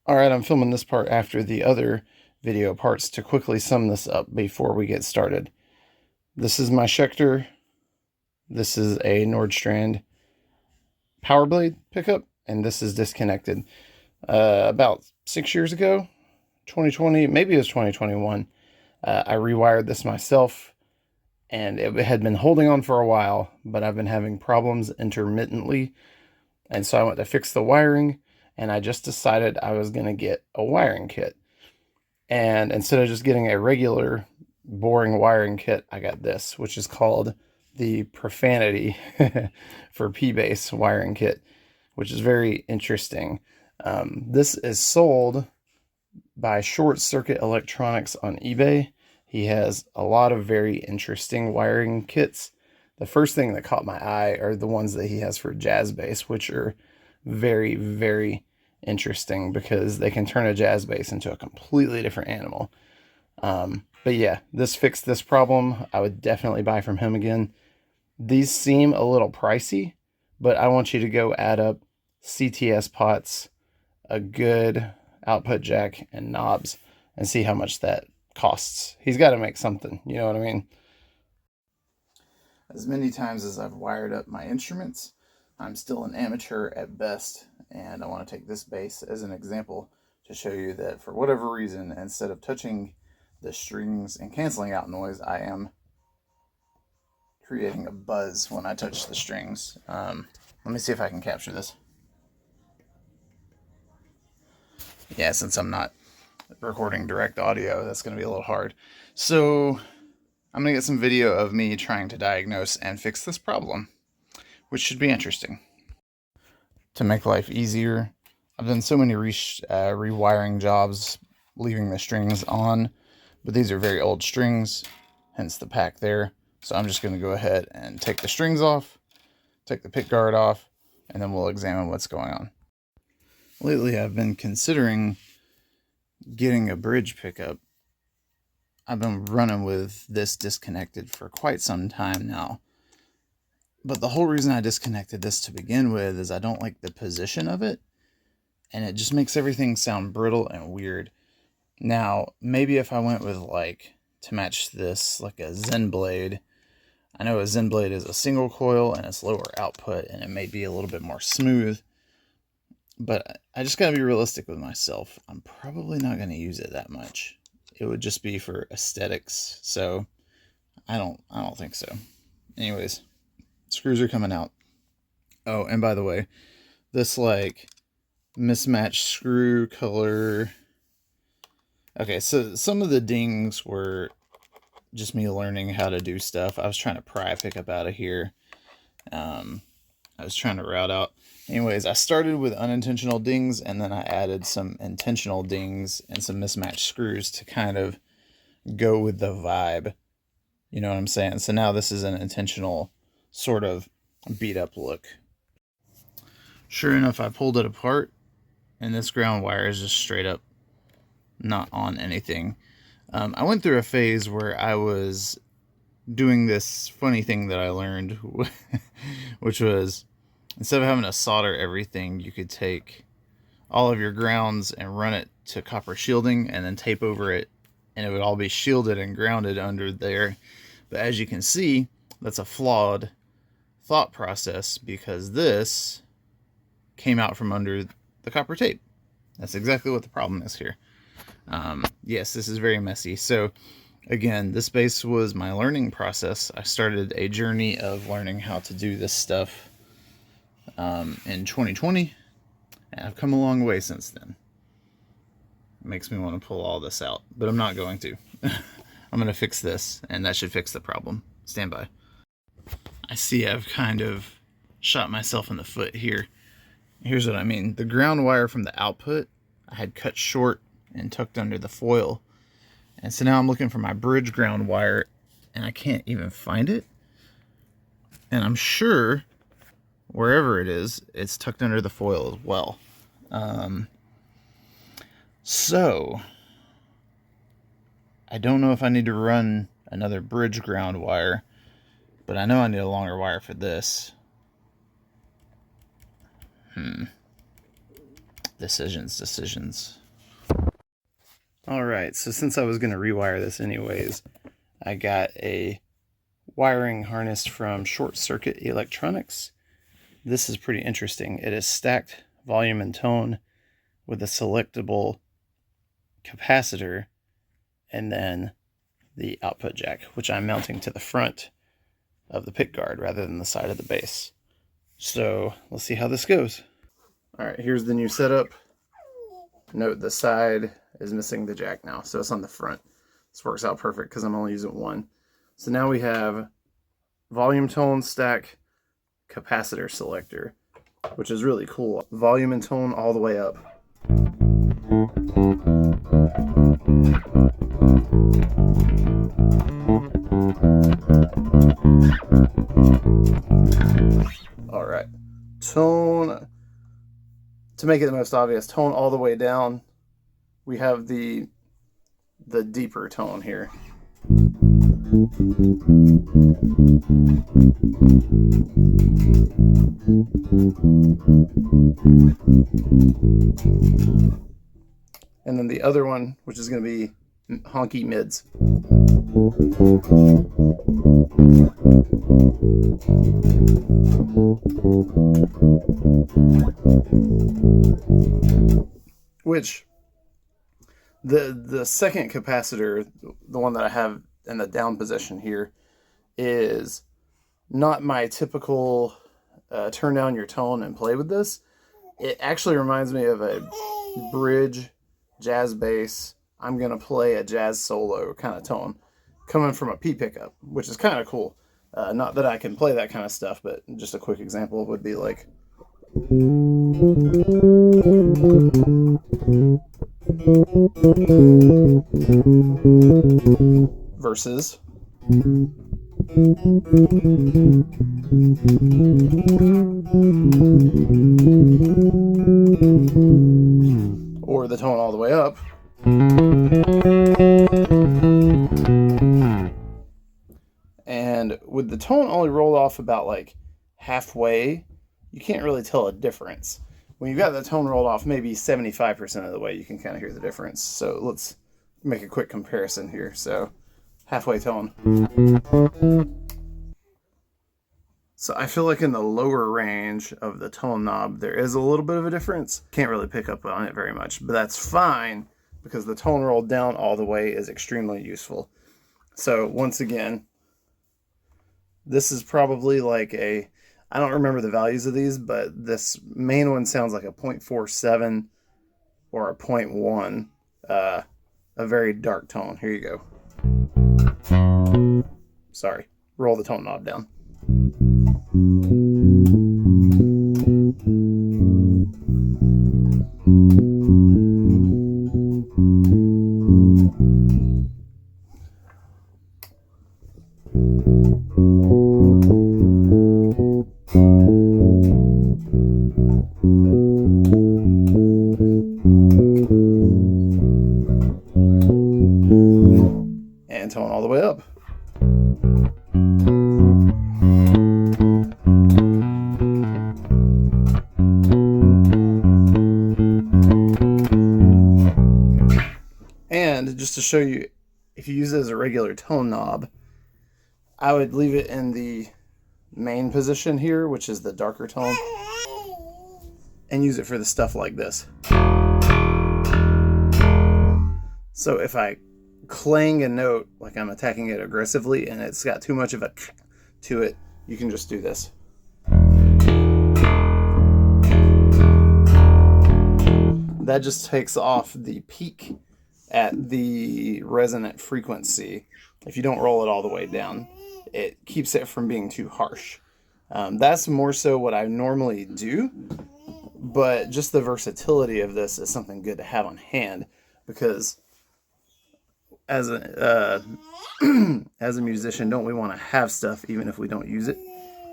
Alright, I'm filming this part after the other video parts to quickly sum this up before we get started. This is my Schecter. This is a Nordstrand power blade pickup, and this is disconnected. About 6 years ago, 2020, maybe it was 2021, I rewired this myself, and it had been holding on for a while, but I've been having problems intermittently, and so I went to fix the wiring, and I just decided I was going to get a wiring kit. And instead of just getting a regular boring wiring kit, I got this, which is called the Profanity for P-Base wiring kit, which is very interesting. This is sold by Short Circuit Electronics on eBay. He has a lot of very interesting wiring kits. The first thing that caught my eye are the ones that he has for jazz bass, which are very, very interesting because they can turn a jazz bass into a completely different animal. But yeah, this fixed this problem. I would definitely buy from him again. These seem a little pricey, but I want you to go add up CTS pots, a good output jack, and knobs, and see how much that costs. He's got to make something, you know what I mean? As many times as I've wired up my instruments, I'm still an amateur at best, and I want to take this bass as an example to show you that for whatever reason, instead of touching the strings and canceling out noise, I am creating a buzz when I touch the strings. Let me see if I can capture this. Yeah, since I'm not recording direct audio, that's going to be a little hard. So I'm going to get some video of me trying to diagnose and fix this problem, which should be interesting. To make life easier, I've done so many rewiring jobs, leaving the strings on, but these are very old strings, hence the pack there. So I'm just going to go ahead and take the strings off, take the pick guard off, and then we'll examine what's going on. Lately, I've been considering getting a bridge pickup. I've been running with this disconnected for quite some time now. But the whole reason I disconnected this to begin with is I don't like the position of it, and it just makes everything sound brittle and weird. Now, maybe if I went with, like, to match this, like a Zen Blade. I know a Zen Blade is a single coil and it's lower output, and it may be a little bit more smooth. But I just gotta be realistic with myself. I'm probably not gonna use it that much. It would just be for aesthetics, so I don't think so. Anyways, screws are coming out. Oh, and by the way, this like mismatched screw color. Okay, so some of the dings were just me learning how to do stuff. I was trying to pry a pickup out of here. I was trying to route out. Anyways, I started with unintentional dings, and then I added some intentional dings and some mismatched screws to kind of go with the vibe. You know what I'm saying? So now this is an intentional sort of beat up look. Sure enough, I pulled it apart, and this ground wire is just straight up not on anything. I went through a phase where I was doing this funny thing that I learned, which was instead of having to solder everything, you could take all of your grounds and run it to copper shielding and then tape over it, and it would all be shielded and grounded under there. But as you can see, that's a flawed thought process because this came out from under the copper tape. That's exactly what the problem is here. Yes, this is very messy. So again, this bass was my learning process. I started a journey of learning how to do this stuff in 2020, and I've come a long way since then. It makes me want to pull all this out, but I'm not going to. I'm going to fix this, and that should fix the problem. Stand by. I see I've kind of shot myself in the foot here. Here's what I mean. The ground wire from the output I had cut short and tucked under the foil. And so now I'm looking for my bridge ground wire, and I can't even find it. And I'm sure wherever it is, it's tucked under the foil as well. So I don't know if I need to run another bridge ground wire, but I know I need a longer wire for this. Decisions. Alright, so since I was going to rewire this anyways, I got a wiring harness from Short Circuit Electronics. This is pretty interesting. It is stacked volume and tone with a selectable capacitor and then the output jack, which I'm mounting to the front of the pick guard rather than the side of the base. So let's see how this goes. Alright, here's the new setup. Note the side is missing the jack now, so it's on the front. This works out perfect because I'm only using one. So now we have volume tone stack capacitor selector, which is really cool. Volume and tone all the way up. Alright, tone, to make it the most obvious, tone all the way down. We have the deeper tone here. And then the other one, which is going to be honky mids. Which the second capacitor, the one that I have in the down position here, is not my typical turn down your tone and play with this. It actually reminds me of a bridge jazz bass, I'm gonna play a jazz solo kind of tone coming from a P pickup, which is kind of cool. Not that I can play that kind of stuff, but just a quick example would be like versus or the tone all the way up. And with the tone only rolled off about like halfway, you can't really tell a difference. When you've got the tone rolled off maybe 75% of the way, you can kind of hear the difference. So let's make a quick comparison here. So halfway tone. So I feel like in the lower range of the tone knob, there is a little bit of a difference. Can't really pick up on it very much, but that's fine because the tone rolled down all the way is extremely useful. So once again, this is probably like a, I don't remember the values of these, but this main one sounds like a 0.47 or a 0.1, a very dark tone. Here you go. Sorry, roll the tone knob down. And tone all the way up. And just to show you, if you use it as a regular tone knob, I would leave it in the main position here, which is the darker tone, and use it for the stuff like this. So if I clang a note like I'm attacking it aggressively and it's got too much of a to it, you can just do this. That just takes off the peak at the resonant frequency. If you don't roll it all the way down, it keeps it from being too harsh. That's more so what I normally do, but just the versatility of this is something good to have on hand, because as a as a musician, don't we want to have stuff even if we don't use it?